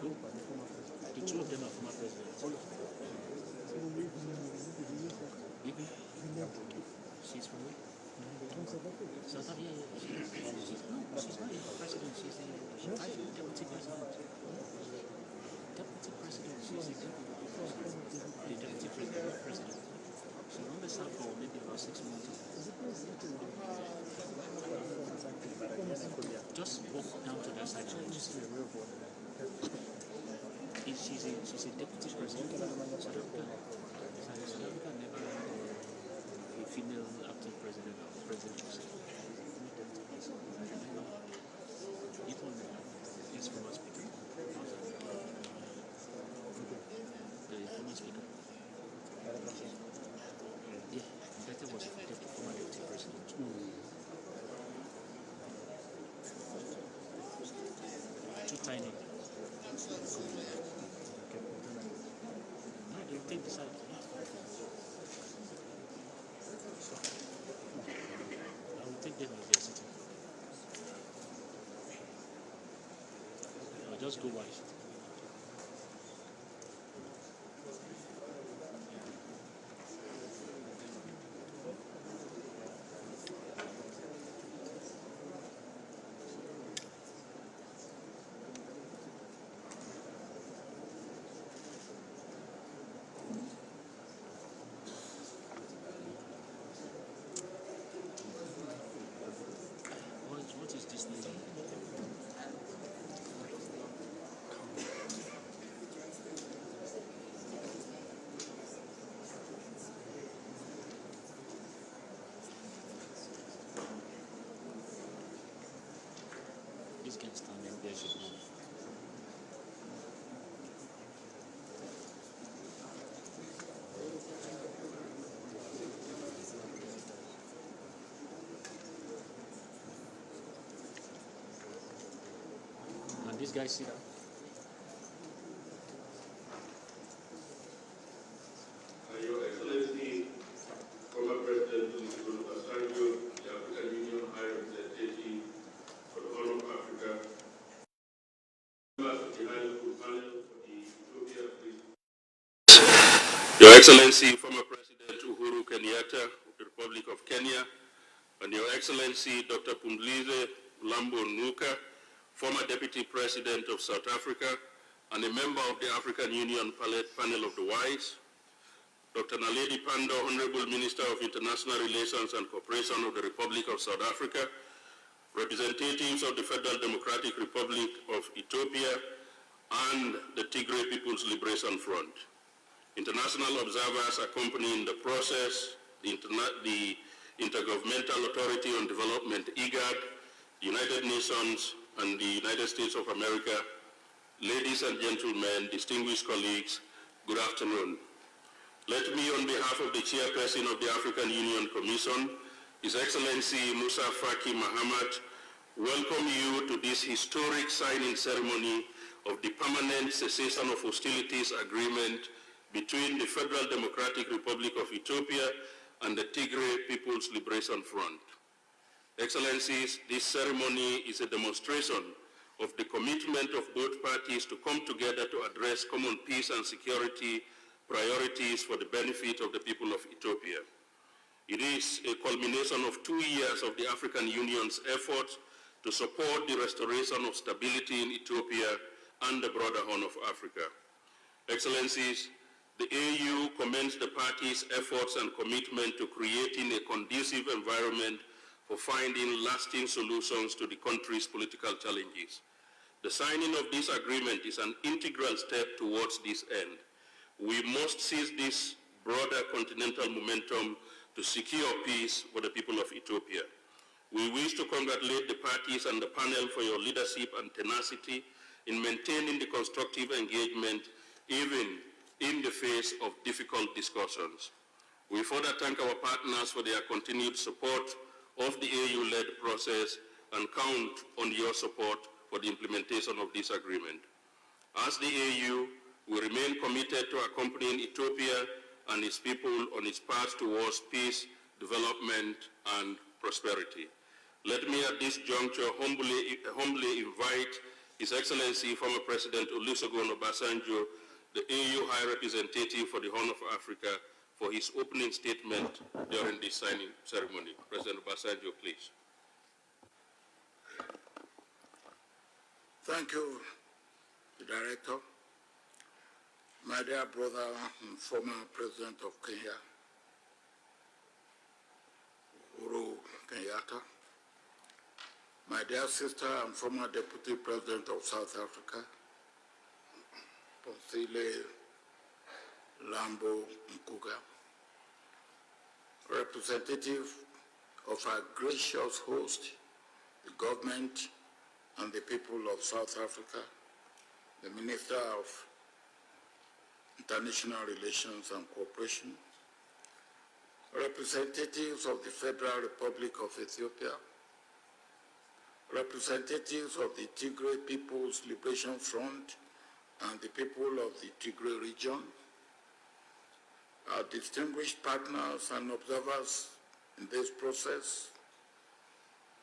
The two of them are former presidents. Even she's from where? South Africa. She's not president. She's the deputy president. Deputy president. She's the deputy president, not president. She only served for maybe about 6 months. Just walk down to that side and just see the real board. She's a deputy president. South Africa never had a female acting president or president. You told me he's former speaker. The former speaker. Yeah, that was the former deputy president. Too tiny. No, they'll take the side. I will take them if they're sitting. I'll just go wide. What is this thing? This can stand in there, should know. And this guy sit down. Your Excellency, former President Olusegun Obasanjo, the African Union High Representative for the Horn of Africa, members of the High Level Panel for the Ethiopia Free. Your Excellency, former President Uhuru Kenyatta of the Republic of Kenya, and Your Excellency Dr. Pumzile Mlambo Nuka, former Deputy President of South Africa and a member of the African Union Panel of the Wise, Dr. Naledi Pandor, Honorable Minister of International Relations and Cooperation of the Republic of South Africa, representatives of the Federal Democratic Republic of Ethiopia and the Tigray People's Liberation Front, international observers accompanying the process, the Intergovernmental Authority on Development, IGAD, the United Nations, and the United States of America, ladies and gentlemen, distinguished colleagues, good afternoon. Let me, on behalf of the Chairperson of the African Union Commission, His Excellency Musa Faki Mahamat, welcome you to this historic signing ceremony of the Permanent Cessation of Hostilities Agreement between the Federal Democratic Republic of Ethiopia and the Tigray People's Liberation Front. Excellencies, this ceremony is a demonstration of the commitment of both parties to come together to address common peace and security priorities for the benefit of the people of Ethiopia. It is a culmination of 2 years of the African Union's efforts to support the restoration of stability in Ethiopia and the broader Horn of Africa. Excellencies, the AU commends the parties' efforts and commitment to creating a conducive environment for finding lasting solutions to the country's political challenges. The signing of this agreement is an integral step towards this end. We must seize this broader continental momentum to secure peace for the people of Ethiopia. We wish to congratulate the parties and the panel for your leadership and tenacity in maintaining the constructive engagement even in the face of difficult discussions. We further thank our partners for their continued support of the AU-led process and count on your support for the implementation of this agreement. As the AU, we remain committed to accompanying Ethiopia and its people on its path towards peace, development, and prosperity. Let me at this juncture humbly invite His Excellency, former President Olusegun Obasanjo, the AU High Representative for the Horn of Africa, for his opening statement during the signing ceremony. President Obasanjo, please. Thank you, the Director. My dear brother and former President of Kenya, Uhuru Kenyatta. My dear sister and former Deputy President of South Africa, Ponsile Lambo Nkuga. Representative of our gracious host, the government and the people of South Africa, the Minister of International Relations and Cooperation, representatives of the Federal Republic of Ethiopia, representatives of the Tigray People's Liberation Front and the people of the Tigray region, our distinguished partners and observers in this process,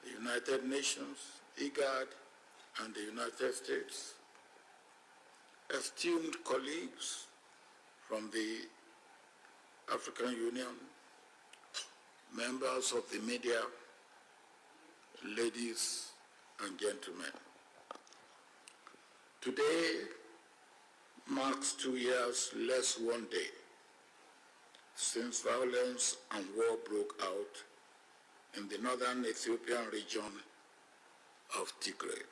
the United Nations, IGAD, and the United States, esteemed colleagues from the African Union, members of the media, ladies and gentlemen. Today marks 2 years less one day since violence and war broke out in the northern Ethiopian region of Tigray.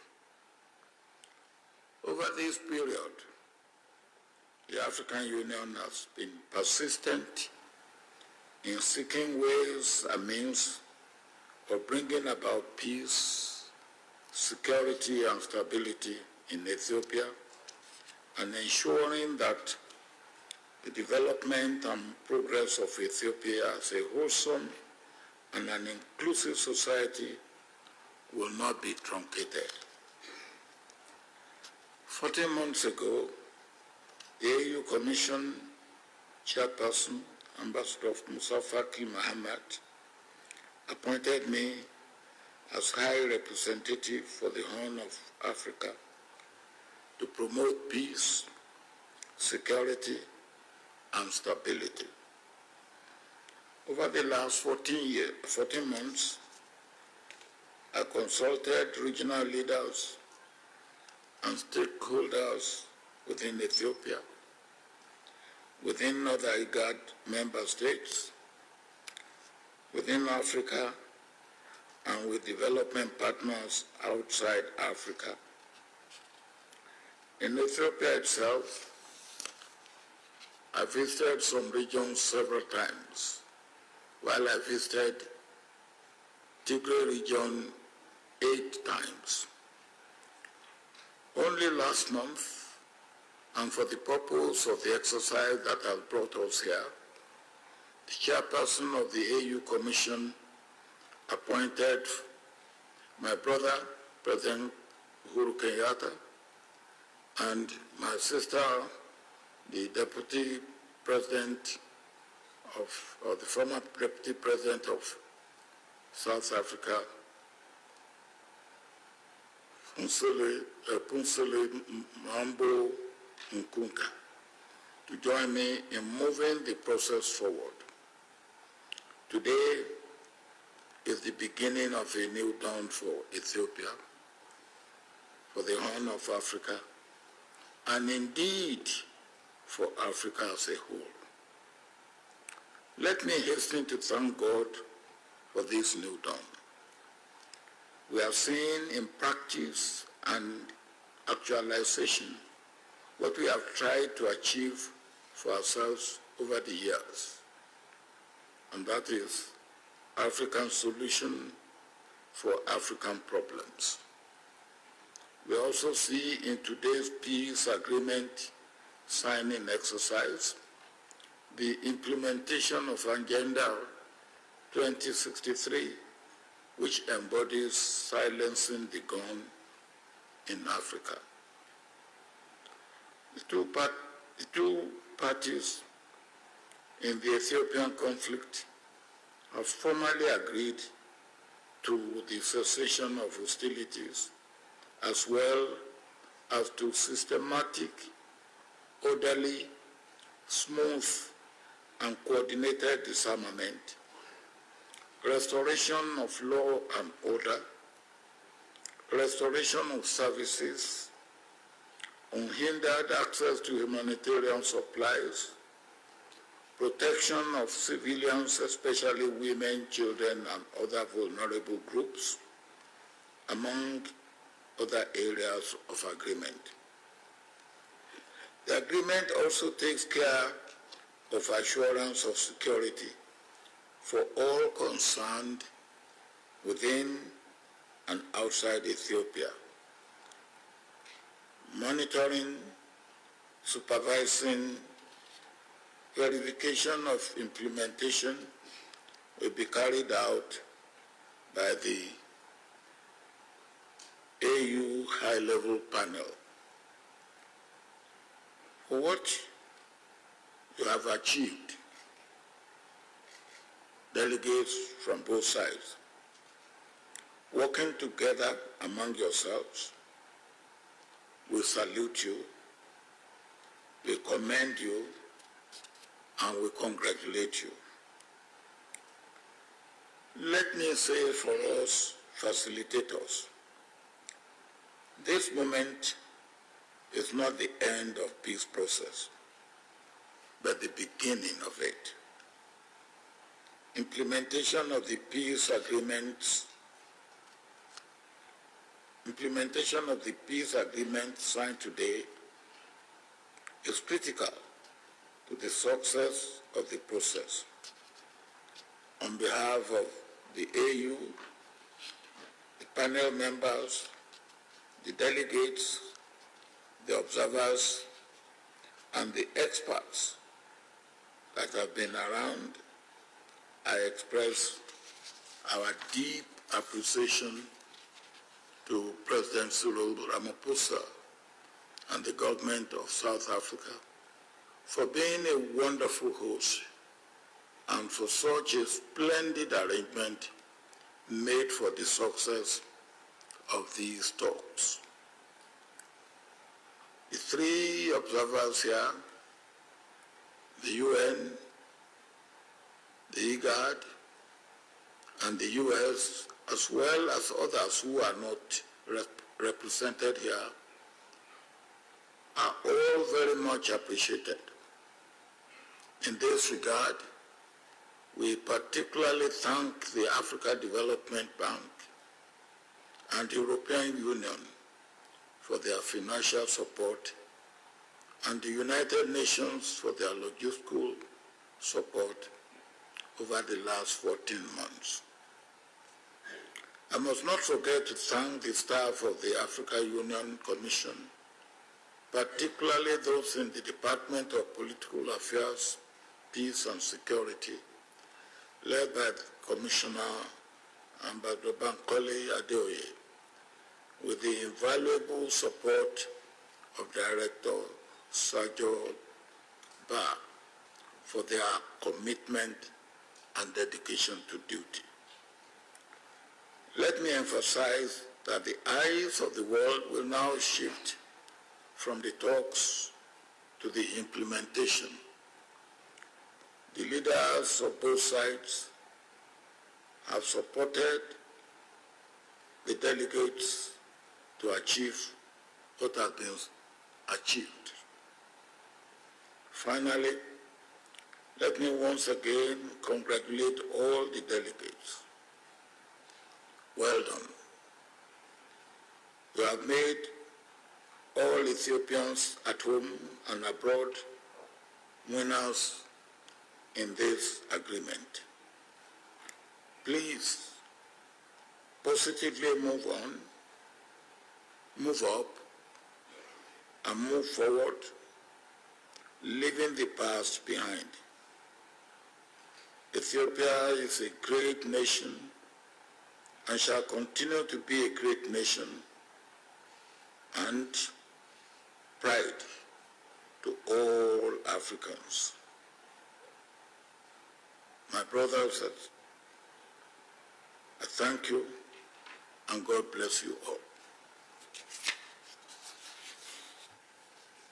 Over this period, the African Union has been persistent in seeking ways and means of bringing about peace, security, and stability in Ethiopia, and ensuring that the development and progress of Ethiopia as a wholesome and an inclusive society will not be truncated. 14 months ago, the AU Commission Chairperson, Ambassador Musa Faki Mohammed, appointed me as High Representative for the Horn of Africa to promote peace, security, and stability. Over the last 14 months, I consulted regional leaders and stakeholders within Ethiopia, within other IGAD member states, within Africa, and with development partners outside Africa. In Ethiopia itself, I visited some regions several times, while I visited Tigray region 8 times. Only last month, and for the purpose of the exercise that has brought us here, the chairperson of the AU Commission appointed my brother, President Uhuru Kenyatta, and my sister, the Deputy President or the former Deputy President of South Africa, Punsele Mambo Nkunka, to join me in moving the process forward. Today is the beginning of a new dawn for Ethiopia, for the Horn of Africa, and indeed for Africa as a whole. Let me hasten to thank God for this new dawn. We have seen in practice and actualization what we have tried to achieve for ourselves over the years, and that is African solution for African problems. We also see in today's peace agreement signing exercise the implementation of Agenda 2063, which embodies silencing the gun in Africa. The two parties in the Ethiopian conflict have formally agreed to the cessation of hostilities, as well as to systematic, orderly, smooth, and coordinated disarmament, restoration of law and order, restoration of services, unhindered access to humanitarian supplies, protection of civilians, especially women, children, and other vulnerable groups, among other areas of agreement. The agreement also takes care of assurance of security for all concerned within and outside Ethiopia, monitoring, supervising, verification of implementation will be carried out by the AU high-level panel. For what you have achieved, delegates from both sides, working together among yourselves, we salute you, we commend you, and we congratulate you. Let me say for us facilitators, this moment is not the end of peace process, but the beginning of it. Implementation of the peace agreement signed today is critical to the success of the process. On behalf of the AU, the panel members, the delegates, the observers, and the experts that have been around, I express our deep appreciation to President Cyril Ramaphosa and the government of South Africa for being a wonderful host and for such a splendid arrangement made for the success of these talks. The three observers here, the UN, the IGAD, and the US, as well as others who are not represented here, are all very much appreciated. In this regard, we particularly thank the Africa Development Bank and the European Union for their financial support and the United Nations for their logistical support over the last 14 months. I must not forget to thank the staff of the Africa Union Commission, particularly those in the Department of Political Affairs, Peace and Security, led by Commissioner Ambassador Bankole Adeoye, with the invaluable support of Director Sergio Ba for their commitment and dedication to duty. Let me emphasize that the eyes of the world will now shift from the talks to the implementation. The leaders of both sides have supported the delegates to achieve what has been achieved. Finally, let me once again congratulate all the delegates. Well done. You have made all Ethiopians at home and abroad winners in this agreement. Please positively move on, move up, and move forward, leaving the past behind. Ethiopia is a great nation and shall continue to be a great nation and pride to all Africans. My brothers, I thank you and God bless you all.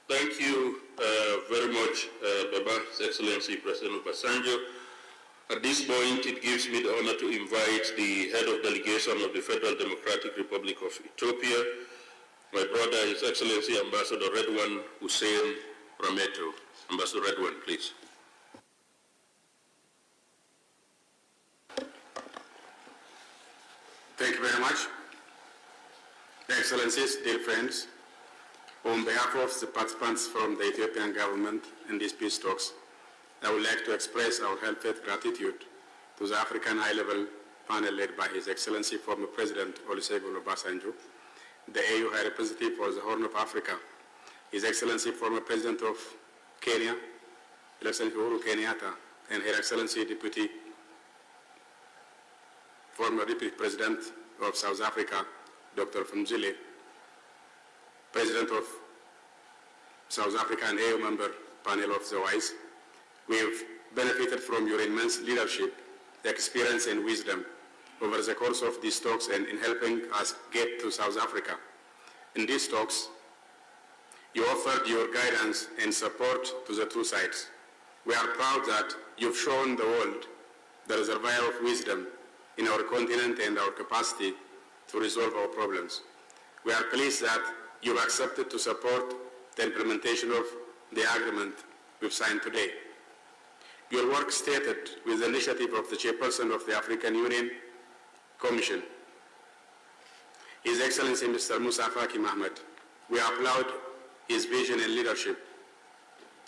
Thank you very much, Baba, His Excellency President Obasanjo. At this point, it gives me the honor to invite the head of delegation of the Federal Democratic Republic of Ethiopia, my brother, His Excellency Ambassador Redwan Hussein Rameto. Ambassador Redwan, please. Thank you very much. Excellencies, dear friends, on behalf of the participants from the Ethiopian government in these peace talks, I would like to express our heartfelt gratitude to the African high-level panel led by His Excellency former President Olusegun Obasanjo, the AU High Representative for the Horn of Africa, His Excellency former President of Kenya, His Excellency Uhuru Kenyatta, and Her Excellency former Deputy President of South Africa, Dr. Mzile, President of South Africa and AU member panel of the WISE. We have benefited from your immense leadership, experience and wisdom over the course of these talks and in helping us get to South Africa. In these talks, you offered your guidance and support to the two sides. We are proud that you've shown the world the reservoir of wisdom in our continent and our capacity to resolve our problems. We are pleased that you've accepted to support the implementation of the agreement we've signed today. Your work stated with the initiative of the chairperson of the African Union Commission, His Excellency Mr. Musa Faki Mohamed. We applaud his vision and leadership.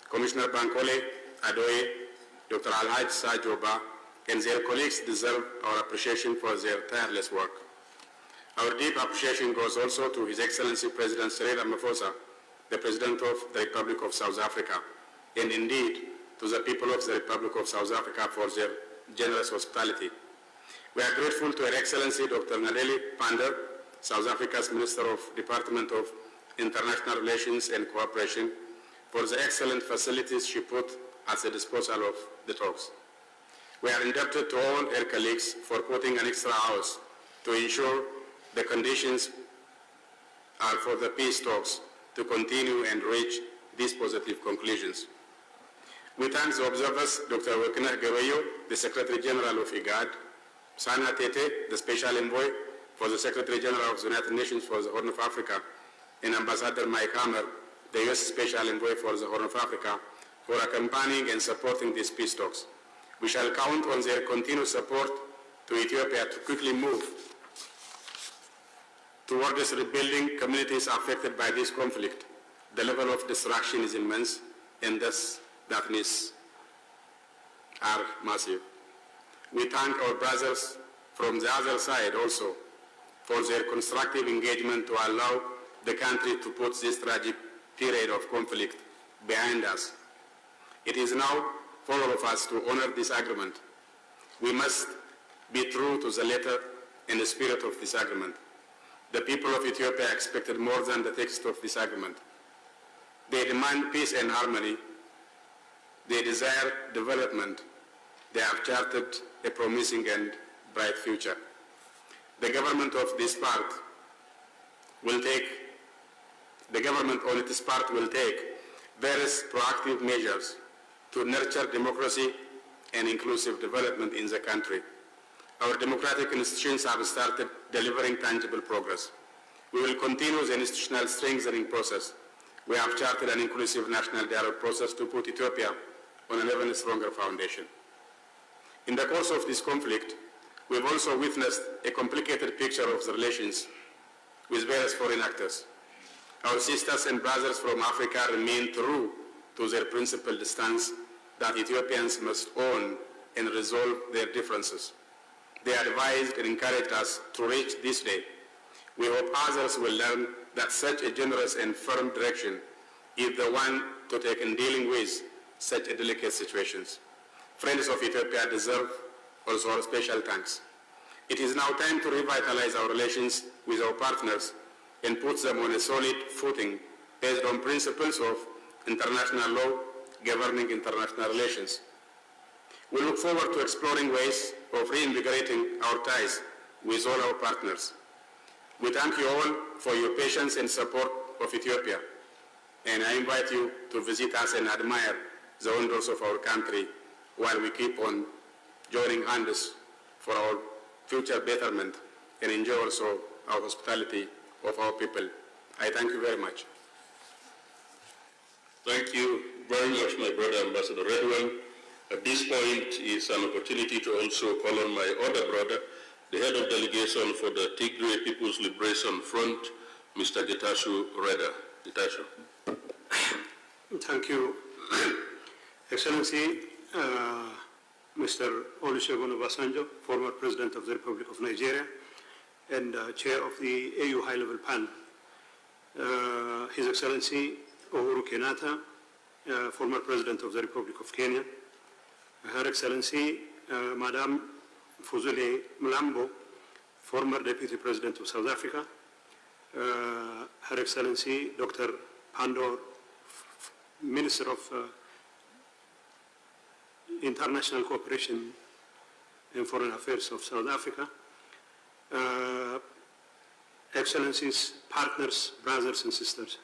Commissioner Bankole, Adoye, Dr. Alhaj Sajoba, and their colleagues deserve our appreciation for their tireless work. Our deep appreciation goes also to His Excellency President Cyril Ramaphosa, the President of the Republic of South Africa, and indeed to the people of the Republic of South Africa for their generous hospitality. We are grateful to Her Excellency Dr. Naledi Pandor, South Africa's Minister of Department of International Relations and Cooperation, for the excellent facilities she put at the disposal of the talks. We are indebted to all her colleagues for putting an extra hours to ensure the conditions are for the peace talks to continue and reach these positive conclusions. We thank the observers, Dr. Wekner Geroyo, the Secretary General of IGAD, Sana Tete, the Special Envoy for the Secretary General of the United Nations for the Horn of Africa, and Ambassador Mike Hammer, the U.S. Special Envoy for the Horn of Africa, for accompanying and supporting these peace talks. We shall count on their continued support to Ethiopia to quickly move towards rebuilding communities affected by this conflict. The level of destruction is immense, and thus that needs are massive. We thank our brothers from the other side also for their constructive engagement to allow the country to put this tragic period of conflict behind us. It is now for all of us to honor this agreement. We must be true to the letter and the spirit of this agreement. The people of Ethiopia expected more than the text of this agreement. They demand peace and harmony. They desire development. They have charted a promising and bright future. The government on its part will take various proactive measures to nurture democracy and inclusive development in the country. Our democratic institutions have started delivering tangible progress. We will continue the institutional strengthening process. We have charted an inclusive national dialogue process to put Ethiopia on an even stronger foundation. In the course of this conflict, we have also witnessed a complicated picture of the relations with various foreign actors. Our sisters and brothers from Africa remain true to their principled stance that Ethiopians must own and resolve their differences. They advised and encouraged us to reach this day. We hope others will learn that such a generous and firm direction is the one to take in dealing with such delicate situations. Friends of Ethiopia deserve also our special thanks. It is now time to revitalize our relations with our partners and put them on a solid footing based on principles of international law governing international relations. We look forward to exploring ways of reinvigorating our ties with all our partners. We thank you all for your patience and support of Ethiopia. And I invite you to visit us and admire the wonders of our country while we keep on joining hands for our future betterment and enjoy also our hospitality of our people. I thank you very much. Thank you very much, my brother Ambassador Redwell. At this point is an opportunity to also call on my other brother, the head of delegation for the Tigray People's Liberation Front, Mr. Getachew Reda. Getachew. Thank you, Excellency, Mr. Olusegun Obasanjo, former President of the Republic of Nigeria and Chair of the AU High-Level Panel. His Excellency Uhuru Kenyatta, former President of the Republic of Kenya. Her Excellency Madame Fuzile Mlambo, former Deputy President of South Africa. Her Excellency Dr. Pandor, Minister of International Cooperation and Foreign Affairs of South Africa. Excellencies, partners, brothers and sisters.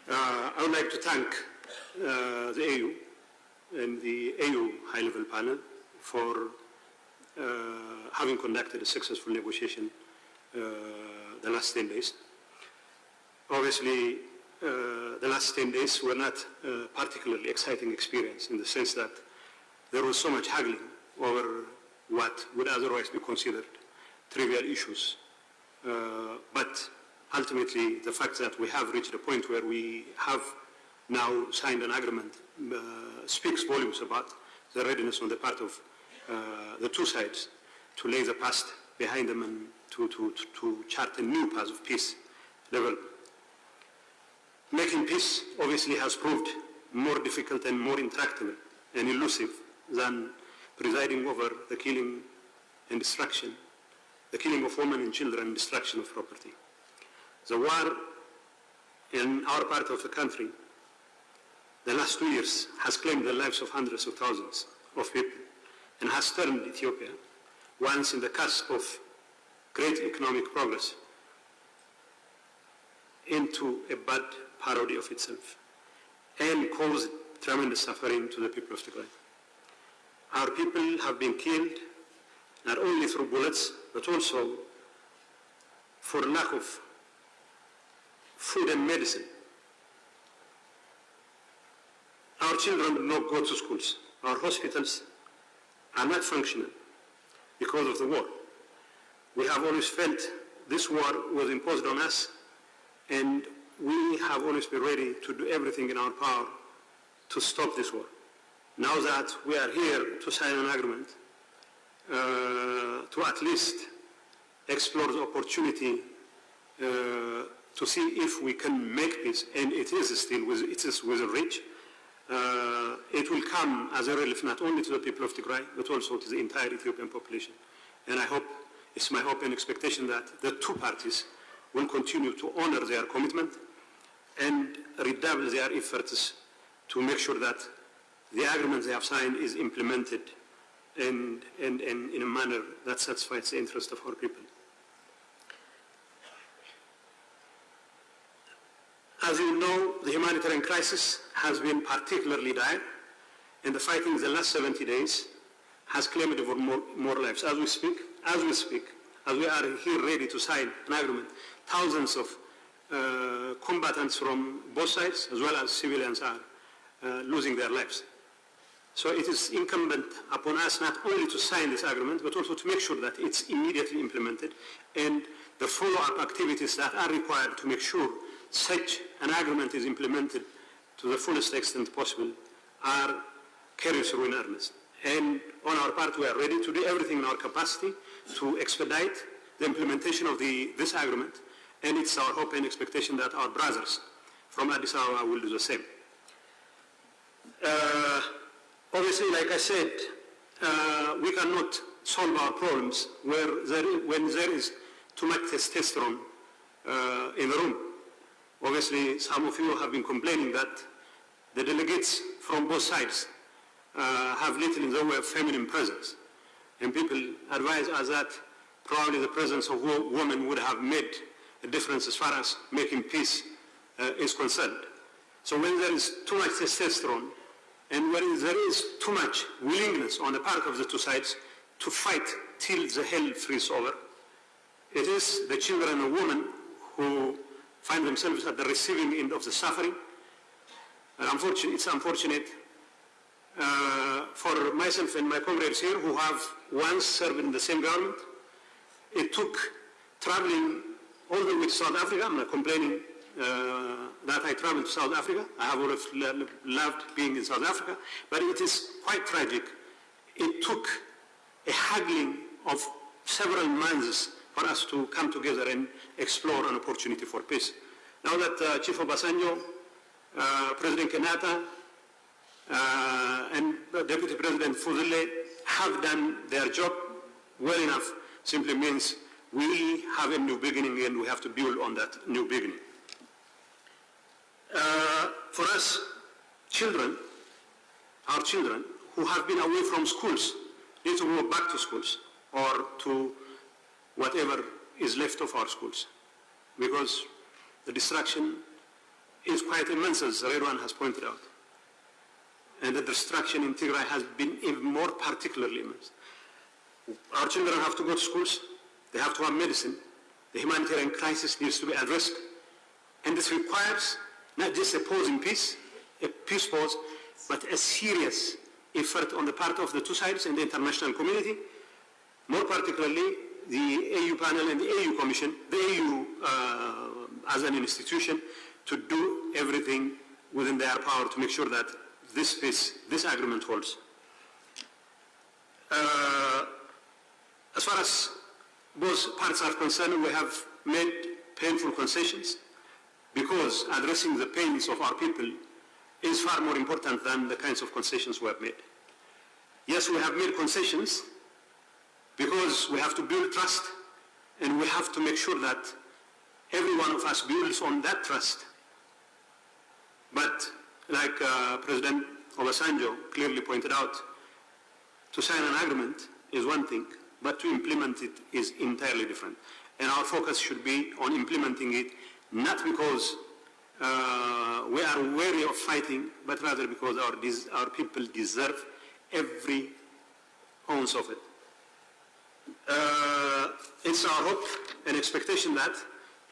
I would like to thank the AU and the AU High-Level Panel for having conducted a successful negotiation the last 10 days. Obviously, the last 10 days were not a particularly exciting experience in the sense that there was so much haggling over what would otherwise be considered trivial issues. But ultimately, the fact that we have reached a point where we have now signed an agreement speaks volumes about the readiness on the part of the two sides to lay the past behind them and to chart a new path of peace development. Making peace obviously has proved more difficult and more intractable and elusive than presiding over the killing and destruction, the killing of women and children and destruction of property. The war in our part of the country, the last 2 years, has claimed the lives of hundreds of thousands of people and has turned Ethiopia, once in the cusp of great economic progress, into a bad parody of itself and caused tremendous suffering to the people of Tigray. Our people have been killed not only through bullets, but also for lack of food and medicine. Our children do not go to schools. Our hospitals are not functional because of the war. We have always felt this war was imposed on us, and we have always been ready to do everything in our power to stop this war. Now that we are here to sign an agreement, to at least explore the opportunity to see if we can make peace, and it is still within reach, it will come as a relief not only to the people of Tigray, but also to the entire Ethiopian population. And I hope, it's my hope and expectation that the two parties will continue to honor their commitment and redouble their efforts to make sure that the agreement they have signed is implemented and in a manner that satisfies the interest of our people. As you know, the humanitarian crisis has been particularly dire, and the fighting in the last 70 days has claimed over more lives. As we speak, as we are here ready to sign an agreement, thousands of combatants from both sides, as well as civilians, are losing their lives. So it is incumbent upon us not only to sign this agreement, but also to make sure that it's immediately implemented, and the follow-up activities that are required to make sure such an agreement is implemented to the fullest extent possible are carried through in earnest. And on our part, we are ready to do everything in our capacity to expedite the implementation of this agreement, and it's our hope and expectation that our brothers from Addis Ababa will do the same. Obviously, like I said, we cannot solve our problems when there is too much testosterone in the room. Obviously, some of you have been complaining that the delegates from both sides have little in the way of feminine presence. And people advise us that probably the presence of women would have made a difference as far as making peace is concerned. So when there is too much testosterone and when there is too much willingness on the part of the two sides to fight till the hell freezes over, it is the children and women who find themselves at the receiving end of the suffering. It's unfortunate for myself and my comrades here who have once served in the same government. It took traveling all the way to South Africa. I'm not complaining that I traveled to South Africa. I have always loved being in South Africa, but it is quite tragic. It took a haggling of several months for us to come together and explore an opportunity for peace. Now that Chief Obasanjo, President Kenyatta, and Deputy President Fuzile have done their job well enough, simply means we have a new beginning and we have to build on that new beginning. For us, children, our children who have been away from schools need to go back to schools or to whatever is left of our schools, because the destruction is quite immense, as everyone has pointed out. And the destruction in Tigray has been even more particularly immense. Our children have to go to schools, they have to have medicine, the humanitarian crisis needs to be addressed, and this requires not just a pause in peace, a peace pause, but a serious effort on the part of the two sides and the international community, more particularly the AU panel and the AU Commission, the AU as an institution, to do everything within their power to make sure that this peace, this agreement holds. As far as both parts are concerned, we have made painful concessions because addressing the pains of our people is far more important than the kinds of concessions we have made. Yes, we have made concessions because we have to build trust and we have to make sure that every one of us builds on that trust. But like President Obasanjo clearly pointed out, to sign an agreement is one thing, but to implement it is entirely different. And our focus should be on implementing it, not because we are weary of fighting, but rather because our people deserve every ounce of it. It's our hope and expectation that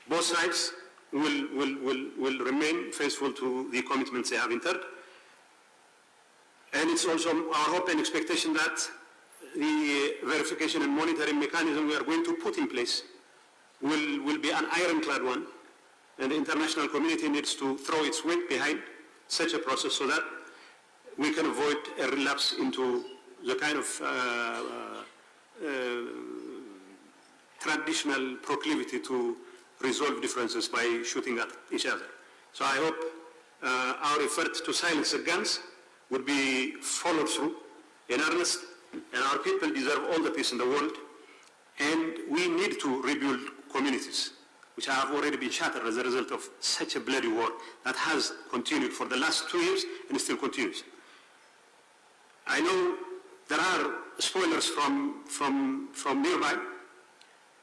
both sides will remain faithful to the commitments they have entered. And it's also our hope and expectation that the verification and monitoring mechanism we are going to put in place will be an ironclad one, and the international community needs to throw its weight behind such a process so that we can avoid a relapse into the kind of traditional proclivity to resolve differences by shooting at each other. So I hope our effort to silence the guns would be followed through in earnest, and our people deserve all the peace in the world, and we need to rebuild communities which have already been shattered as a result of such a bloody war that has continued for the last 2 years and still continues. I know there are spoilers from nearby,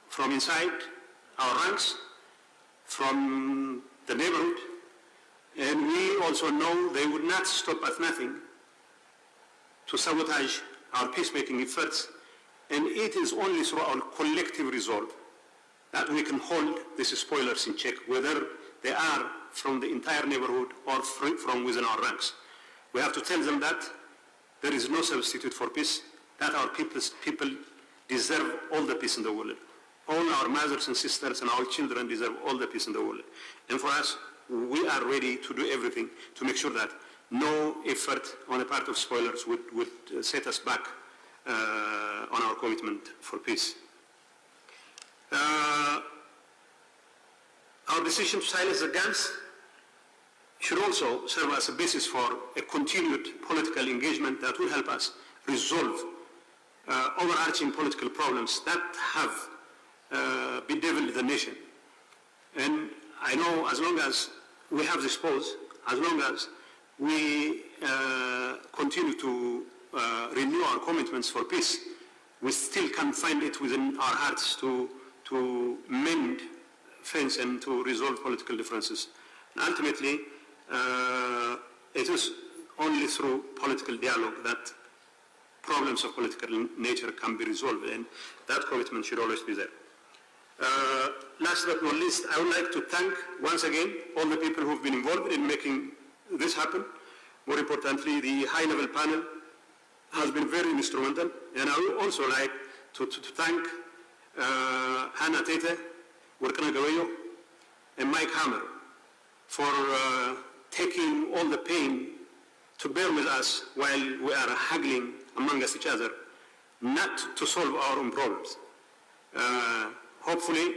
from inside our ranks, from the neighborhood, and we also know they would not stop at nothing to sabotage our peacemaking efforts, and it is only through our collective resolve that we can hold these spoilers in check, whether they are from the entire neighborhood or from within our ranks. We have to tell them that there is no substitute for peace, that our people deserve all the peace in the world. All our mothers and sisters and our children deserve all the peace in the world. And for us, we are ready to do everything to make sure that no effort on the part of spoilers would set us back on our commitment for peace. Our decision to silence the guns should also serve as a basis for a continued political engagement that will help us resolve overarching political problems that have bedeviled the nation. And I know as long as we have this pause, as long as we continue to renew our commitments for peace, we still can find it within our hearts to mend fence and to resolve political differences And ultimately, it is only through political dialogue that problems of political nature can be resolved, and that commitment should always be there. Last but not least, I would like to thank once again all the people who have been involved in making this happen. More importantly, the high-level panel has been very instrumental, and I would also like to thank Hannah Tete, Workana Gawayo, and Mike Hammer for taking all the pain to bear with us while we are haggling among us each other, not to solve our own problems. Hopefully,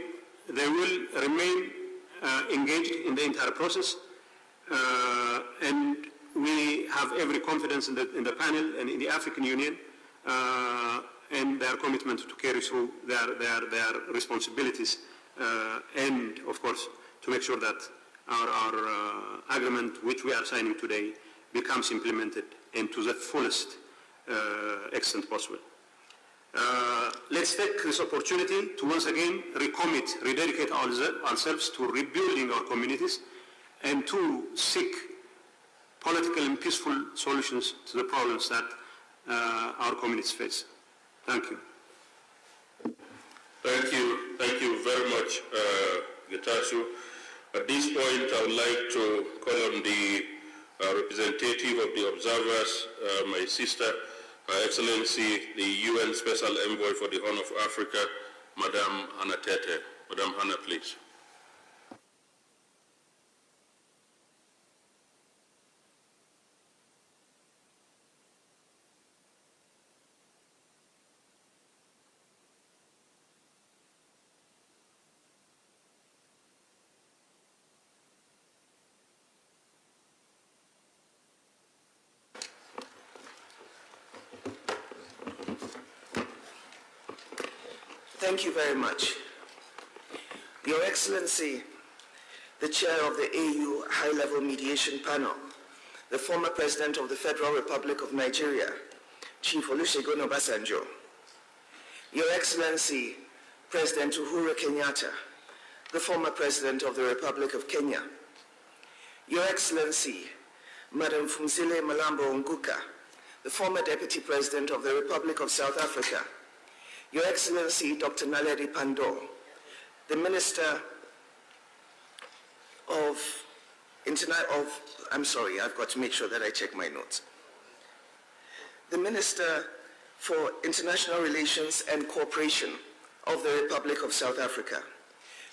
they will remain engaged in the entire process, and we have every confidence in the panel and in the African Union and their commitment to carry through their responsibilities, and of course to make sure that our agreement which we are signing today becomes implemented and to the fullest extent possible. Let's take this opportunity to once again rededicate ourselves to rebuilding our communities and to seek political and peaceful solutions to the problems that our communities face. Thank you. Thank you very much, Getachew. At this point, I would like to call on the representative of the observers, my sister, Her Excellency, the UN Special Envoy for the Horn of Africa, Madame Hannah Tete. Madame Hannah, please. Thank you very much. Your Excellency, the Chair of the AU High-Level Mediation Panel, the former President of the Federal Republic of Nigeria, Chief Olusegun Obasanjo, Your Excellency, President Uhuru Kenyatta, the former President of the Republic of Kenya, Your Excellency, Madam Phumzile Mlambo Nguka, the former Deputy President of the Republic of South Africa, Your Excellency, Dr. Naledi Pandor, the Minister of I'm sorry, I've got to make sure that I check my notes. The Minister for International Relations and Cooperation of the Republic of South Africa.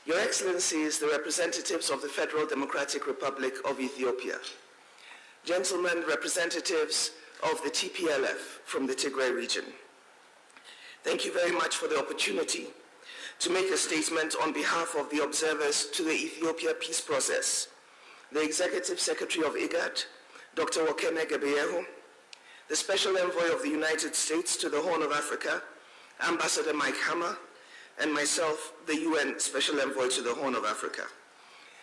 Your Excellencies, the representatives of the Federal Democratic Republic of Ethiopia. Gentlemen, representatives of the TPLF from the Tigray region. Thank you very much for the opportunity to make a statement on behalf of the observers to the Ethiopia peace process, the Executive Secretary of IGAD, Dr. Wakene Gebeyehu, the Special Envoy of the United States to the Horn of Africa, Ambassador Mike Hammer, and myself, the UN Special Envoy to the Horn of Africa.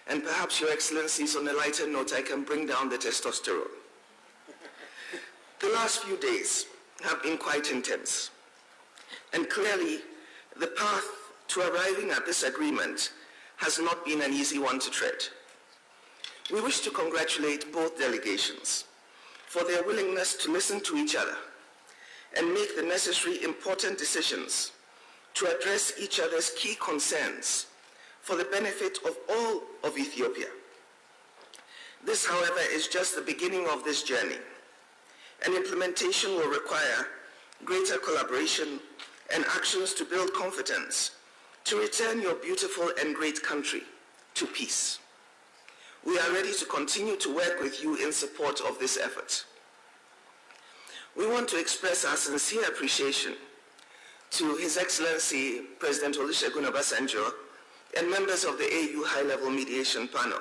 And perhaps, Your Excellencies, on a lighter note, I can bring down the testosterone. The last few days have been quite intense. And clearly, the path to arriving at this agreement has not been an easy one to tread. We wish to congratulate both delegations for their willingness to listen to each other and make the necessary important decisions to address each other's key concerns for the benefit of all of Ethiopia. This, however, is just the beginning of this journey, and implementation will require greater collaboration and actions to build confidence, to return your beautiful and great country to peace. We are ready to continue to work with you in support of this effort. We want to express our sincere appreciation to His Excellency President Olusegun Obasanjo and members of the AU High-Level Mediation Panel,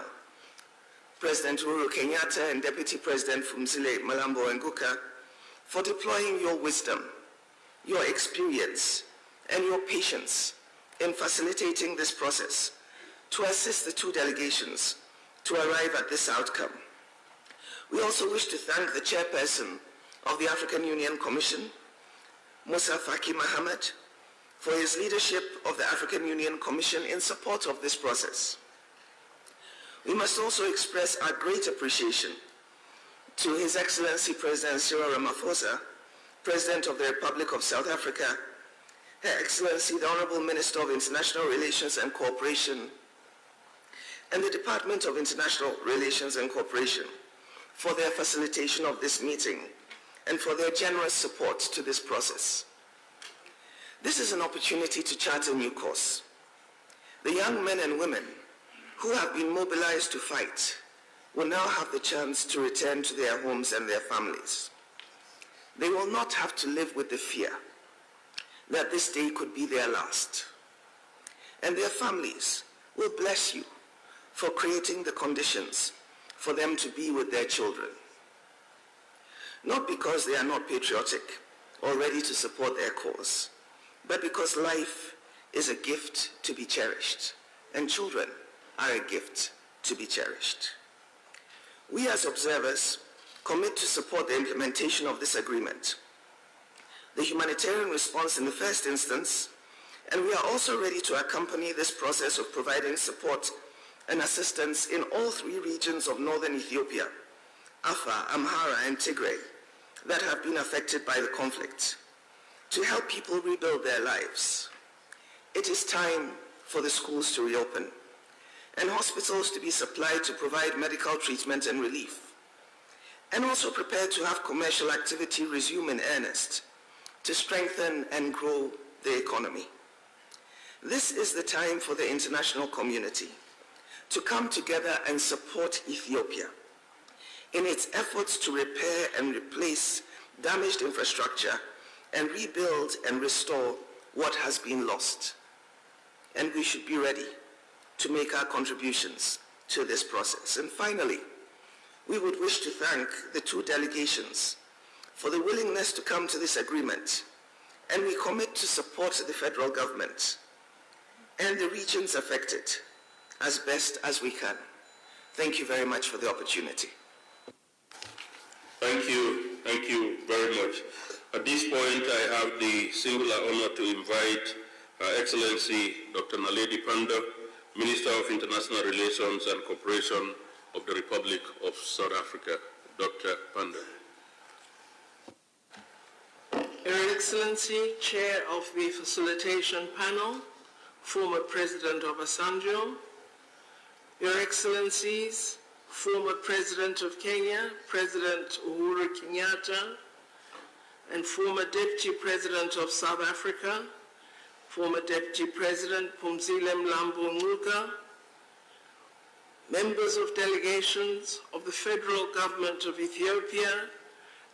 President Uhuru Kenyatta and Deputy President Phumzile Mlambo Nguka, for deploying your wisdom, your experience, and your patience in facilitating this process to assist the two delegations to arrive at this outcome. We also wish to thank the chairperson of the African Union Commission, Musa Faki Mohammed, for his leadership of the African Union Commission in support of this process. we must also express our great appreciation to His Excellency President Cyril Ramaphosa, President of the Republic of South Africa, Her Excellency the Honorable Minister of International Relations and Cooperation, and the Department of International Relations and Cooperation for their facilitation of this meeting and for their generous support to this process. This is an opportunity to chart a new course. The young men and women who have been mobilized to fight will now have the chance to return to their homes and their families. They will not have to live with the fear that this day could be their last. And their families will bless you for creating the conditions for them to be with their children. Not because they are not patriotic or ready to support their cause, but because life is a gift to be cherished, and children are a gift to be cherished. We as observers commit to support the implementation of this agreement, the humanitarian response in the first instance, and we are also ready to accompany this process of providing support and assistance in all three regions of northern Ethiopia, Afar, Amhara, and Tigray, that have been affected by the conflict, to help people rebuild their lives. It is time for the schools to reopen and hospitals to be supplied to provide medical treatment and relief, and also prepare to have commercial activity resume in earnest to strengthen and grow the economy. This is the time for the international community to come together and support Ethiopia in its efforts to repair and replace damaged infrastructure and rebuild and restore what has been lost. And we should be ready to make our contributions to this process. And finally, we would wish to thank the two delegations for the willingness to come to this agreement, and we commit to support the federal government and the regions affected as best as we can. Thank you very much for the opportunity. Thank you very much. At this point, I have the singular honor to invite Her Excellency Dr. Naledi Pandor, Minister of International Relations and Cooperation of the Republic of South Africa. Dr. Pandor. Your Excellency, Chair of the Facilitation Panel, former President of Asanjo, Your Excellencies, former President of Kenya, President Uhuru Kenyatta, and former Deputy President of South Africa, former Deputy President Phumzile Mlambo Ngcuka, members of delegations of the Federal Government of Ethiopia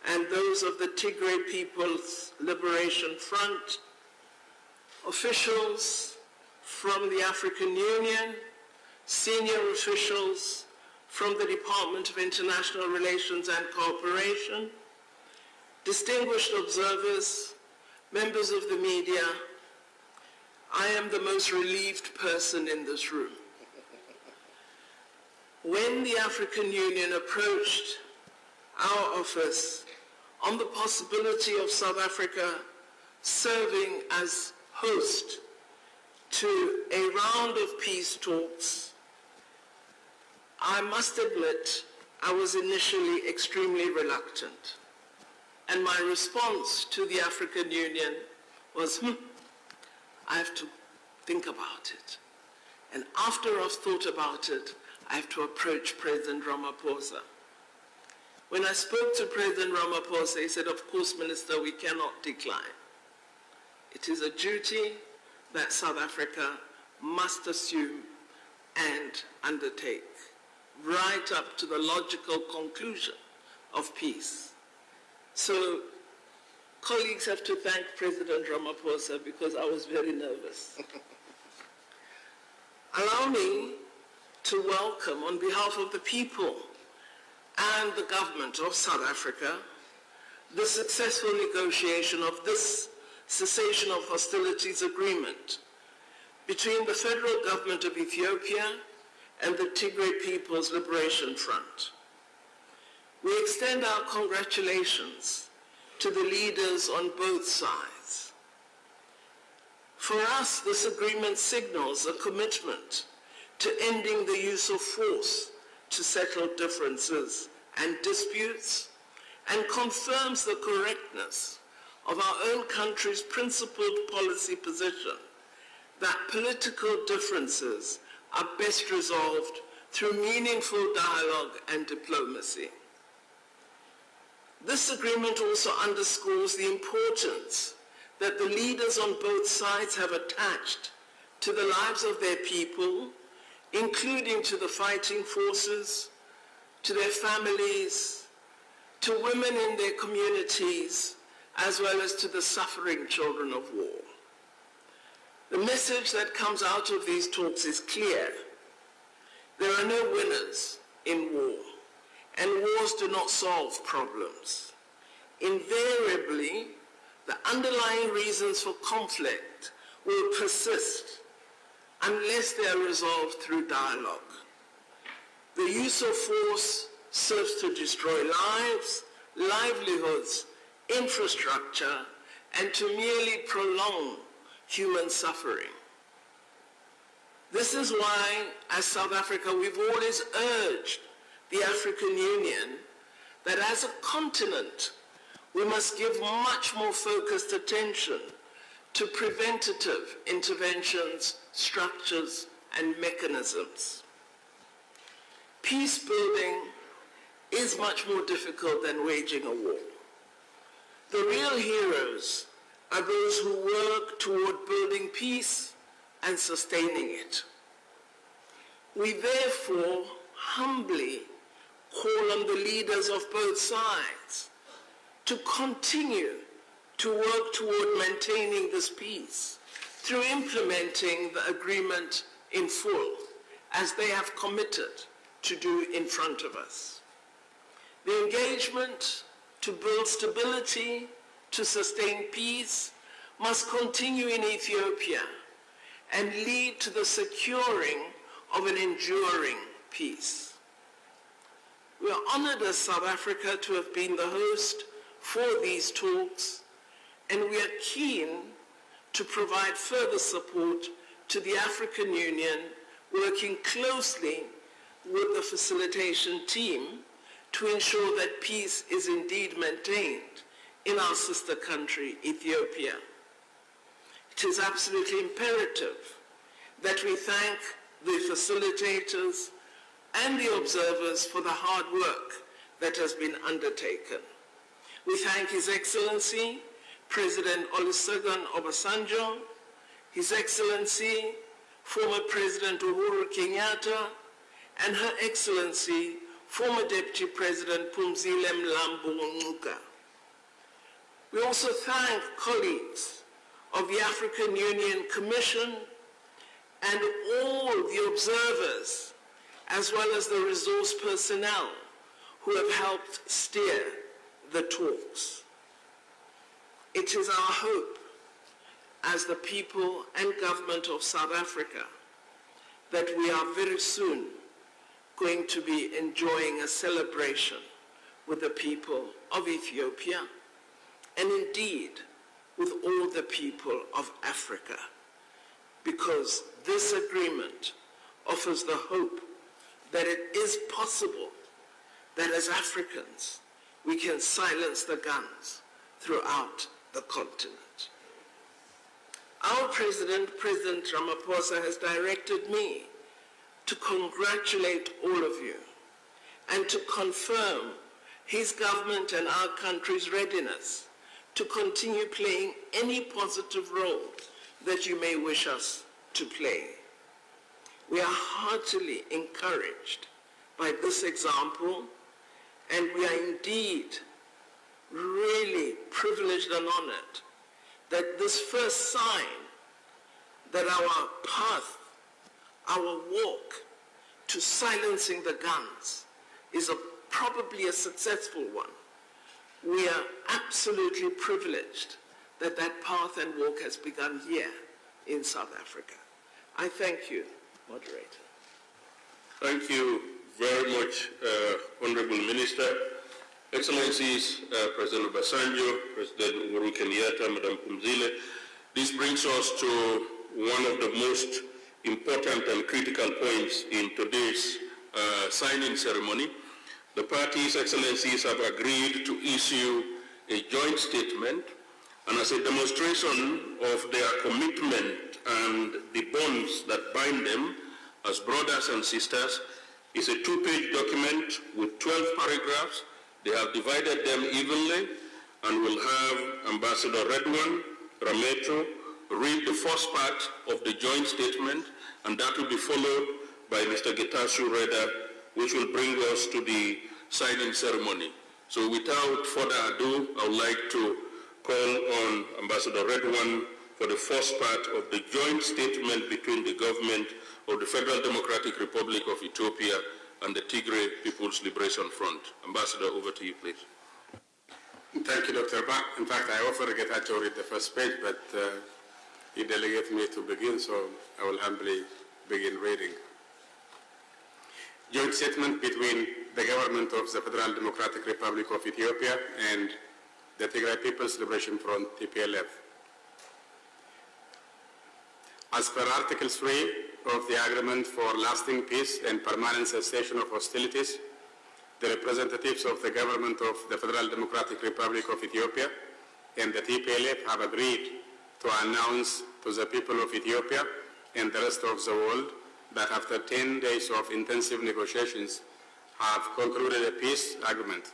and those of the Tigray People's Liberation Front, officials from the African Union, senior officials from the Department of International Relations and Cooperation, distinguished observers, members of the media, I am the most relieved person in this room. When the African Union approached our office on the possibility of South Africa serving as host to a round of peace talks, I must admit I was initially extremely reluctant. And my response to the African Union was, I have to think about it. And after I've thought about it, I have to approach President Ramaphosa. When I spoke to President Ramaphosa, he said, of course, Minister, we cannot decline. It is a duty that South Africa must assume and undertake, right up to the logical conclusion of peace. So colleagues have to thank President Ramaphosa because I was very nervous. Allow me to welcome, on behalf of the people and the government of South Africa, the successful negotiation of this cessation of hostilities agreement between the federal government of Ethiopia and the Tigray People's Liberation Front. We extend our congratulations to the leaders on both sides. For us, this agreement signals a commitment to ending the use of force to settle differences and disputes, and confirms the correctness of our own country's principled policy position that political differences are best resolved through meaningful dialogue and diplomacy. This agreement also underscores the importance that the leaders on both sides have attached to the lives of their people, including to the fighting forces, to their families, to women in their communities, as well as to the suffering children of war. The message that comes out of these talks is clear. There are no winners in war, and wars do not solve problems. Invariably, the underlying reasons for conflict will persist unless they are resolved through dialogue. The use of force serves to destroy lives, livelihoods, infrastructure, and to merely prolong human suffering. This is why, as South Africa, we've always urged the African Union that as a continent, we must give much more focused attention to preventative interventions, structures, and mechanisms. Peace building is much more difficult than waging a war. The real heroes are those who work toward building peace and sustaining it. We therefore humbly call on the leaders of both sides to continue to work toward maintaining this peace through implementing the agreement in full, as they have committed to do in front of us. The engagement to build stability, to sustain peace, must continue in Ethiopia and lead to the securing of an enduring peace. We are honored as South Africa to have been the host for these talks, and we are keen to provide further support to the African Union, working closely with the facilitation team to ensure that peace is indeed maintained in our sister country, Ethiopia. It is absolutely imperative that we thank the facilitators and the observers for the hard work that has been undertaken. We thank His Excellency, President Olusegun Obasanjo, His Excellency, former President Uhuru Kenyatta, and Her Excellency, former Deputy President Phumzile Mlambo Ngcuka. We also thank colleagues of the African Union Commission and all the observers, as well as the resource personnel who have helped steer the talks. It is our hope as the people and government of South Africa that we are very soon going to be enjoying a celebration with the people of Ethiopia, and indeed with all the people of Africa, because this agreement offers the hope that it is possible that as Africans we can silence the guns throughout the continent. Our President, President Ramaphosa, has directed me to congratulate all of you and to confirm his government and our country's readiness to continue playing any positive role that you may wish us to play. We are heartily encouraged by this example, and we are indeed really privileged and honored that this first sign that our path, our walk to silencing the guns is probably a successful one. We are absolutely privileged that that path and walk has begun here in South Africa. I thank you, moderator. Thank you very much, Honorable Minister. Excellencies, President Obasanjo, President Uhuru Kenyatta, Madam Phumzile, this brings us to one of the most important and critical points in today's signing ceremony. The parties' excellencies have agreed to issue a joint statement, and as a demonstration of their commitment and the bonds that bind them as brothers and sisters, is a two-page document with 12 paragraphs. They have divided them evenly, and will have Ambassador Redwan Rameto read the first part of the joint statement, and that will be followed by Mr. Getachew Reda, which will bring us to the signing ceremony. So without further ado, I would like to call on Ambassador Redwan for the first part of the joint statement between the government of the Federal Democratic Republic of Ethiopia and the Tigray People's Liberation Front. Ambassador, over to you, please. Thank you, Dr. Ba. In fact, I offered Getachew read the first page, but he delegated me to begin, so I will humbly begin reading. Joint statement between the government of the Federal Democratic Republic of Ethiopia and the Tigray People's Liberation Front, TPLF. As per Article 3 of the Agreement for Lasting Peace and Permanent Cessation of Hostilities, the representatives of the government of the Federal Democratic Republic of Ethiopia and the TPLF have agreed to announce to the people of Ethiopia and the rest of the world that after 10 days of intensive negotiations have concluded a peace agreement.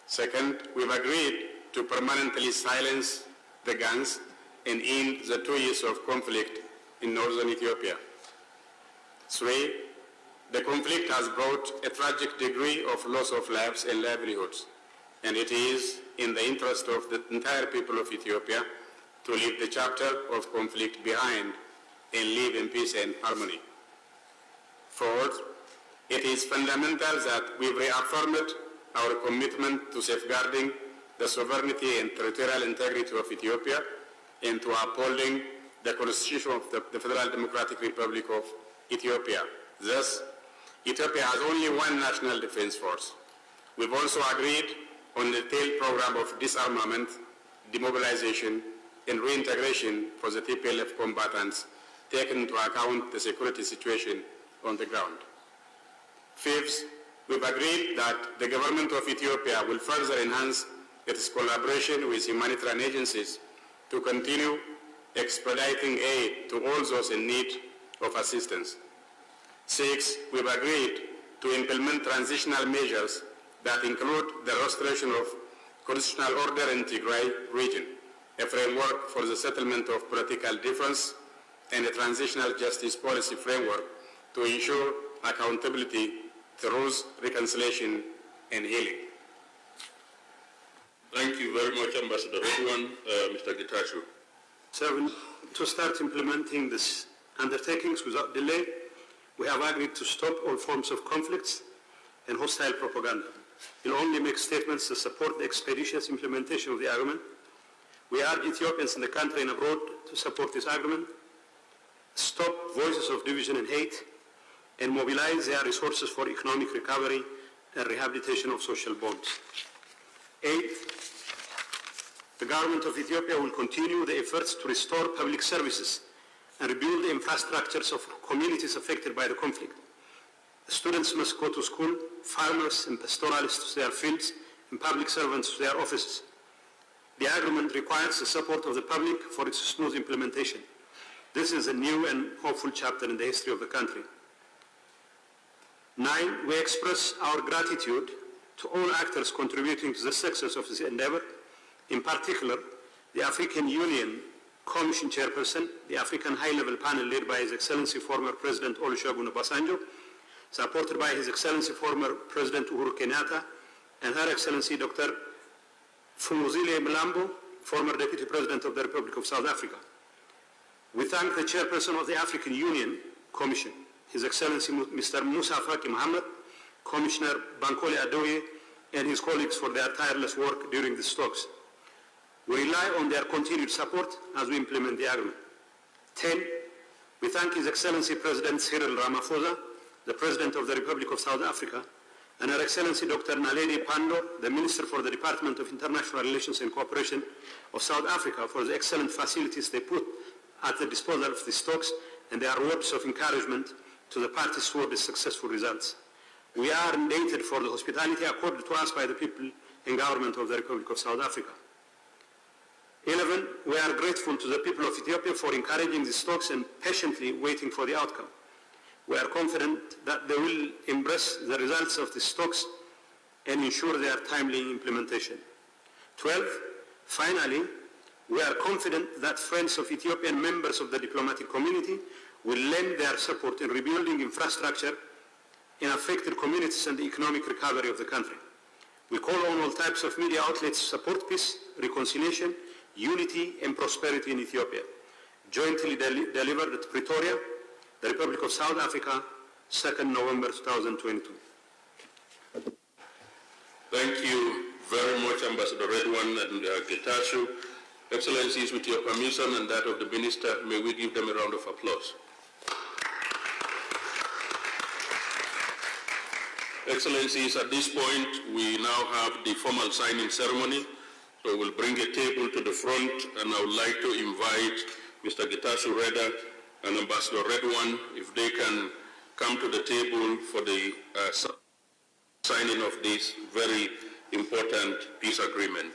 Second, we've agreed to permanently silence the guns and end the 2 years of conflict in northern Ethiopia. Three, the conflict has brought a tragic degree of loss of lives and livelihoods, and it is in the interest of the entire people of Ethiopia to leave the chapter of conflict behind and live in peace and harmony. Fourth, it is fundamental that we reaffirmed our commitment to safeguarding the sovereignty and territorial integrity of Ethiopia and to upholding the Constitution of the Federal Democratic Republic of Ethiopia. Thus, Ethiopia has only one national defense force. We've also agreed on a detailed program of disarmament, demobilization, and reintegration for the TPLF combatants, taking into account the security situation on the ground. Fifth, we've agreed that the government of Ethiopia will further enhance its collaboration with humanitarian agencies to continue expediting aid to all those in need of assistance. Six, we've agreed to implement transitional measures that include the restoration of constitutional order in Tigray region, a framework for the settlement of political difference, and a transitional justice policy framework to ensure accountability, truth, reconciliation, and healing. Thank you very much, Ambassador Redwan. Mr. Getachew. Seven, to start implementing these undertakings without delay, we have agreed to stop all forms of conflicts and hostile propaganda. We'll only make statements to support the expeditious implementation of the agreement. We urge Ethiopians in the country and abroad to support this agreement, stop voices of division and hate, and mobilize their resources for economic recovery and rehabilitation of social bonds. Eight, the government of Ethiopia will continue the efforts to restore public services and rebuild the infrastructures of communities affected by the conflict. Students must go to school, farmers and pastoralists to their fields, and public servants to their offices. The agreement requires the support of the public for its smooth implementation. This is a new and hopeful chapter in the history of the country. 9, we express our gratitude to all actors contributing to the success of this endeavor, in particular, the African Union Commission Chairperson, the African High-Level Panel led by His Excellency former President Olusegun Obasanjo, supported by His Excellency former President Uhuru Kenyatta, and Her Excellency Dr. Phumzile Mlambo, former Deputy President of the Republic of South Africa. We thank the Chairperson of the African Union Commission, His Excellency Mr. Musa Faki Mohammed, Commissioner Bankole Adoye, and his colleagues for their tireless work during these talks. We rely on their continued support as we implement the agreement. 10, we thank His Excellency President Cyril Ramaphosa, the President of the Republic of South Africa, and Her Excellency Dr. Naledi Pandor, the Minister for the Department of International Relations and Cooperation of South Africa, for the excellent facilities they put at the disposal of these talks and they are words of encouragement to the parties toward the successful results. We are indebted for the hospitality accorded to us by the people and government of the Republic of South Africa. 11, we are grateful to the people of Ethiopia for encouraging these talks and patiently waiting for the outcome. We are confident that they will embrace the results of these talks and ensure their timely implementation. 12, finally, we are confident that friends of Ethiopia and members of the diplomatic community will lend their support in rebuilding infrastructure in affected communities and the economic recovery of the country. We call on all types of media outlets to support peace, reconciliation, unity and prosperity in Ethiopia. Jointly delivered at Pretoria, the Republic of South Africa, 2nd November 2022. Thank you very much, Ambassador Redwan and Getachew. Excellencies, with your permission and that of the Minister, may we give them a round of applause. Excellencies, at this point, we now have the formal signing ceremony. So we'll bring a table to the front, and I would like to invite Mr. Getachew Reda and Ambassador Redwan, if they can come to the table for the signing of this very important peace agreement.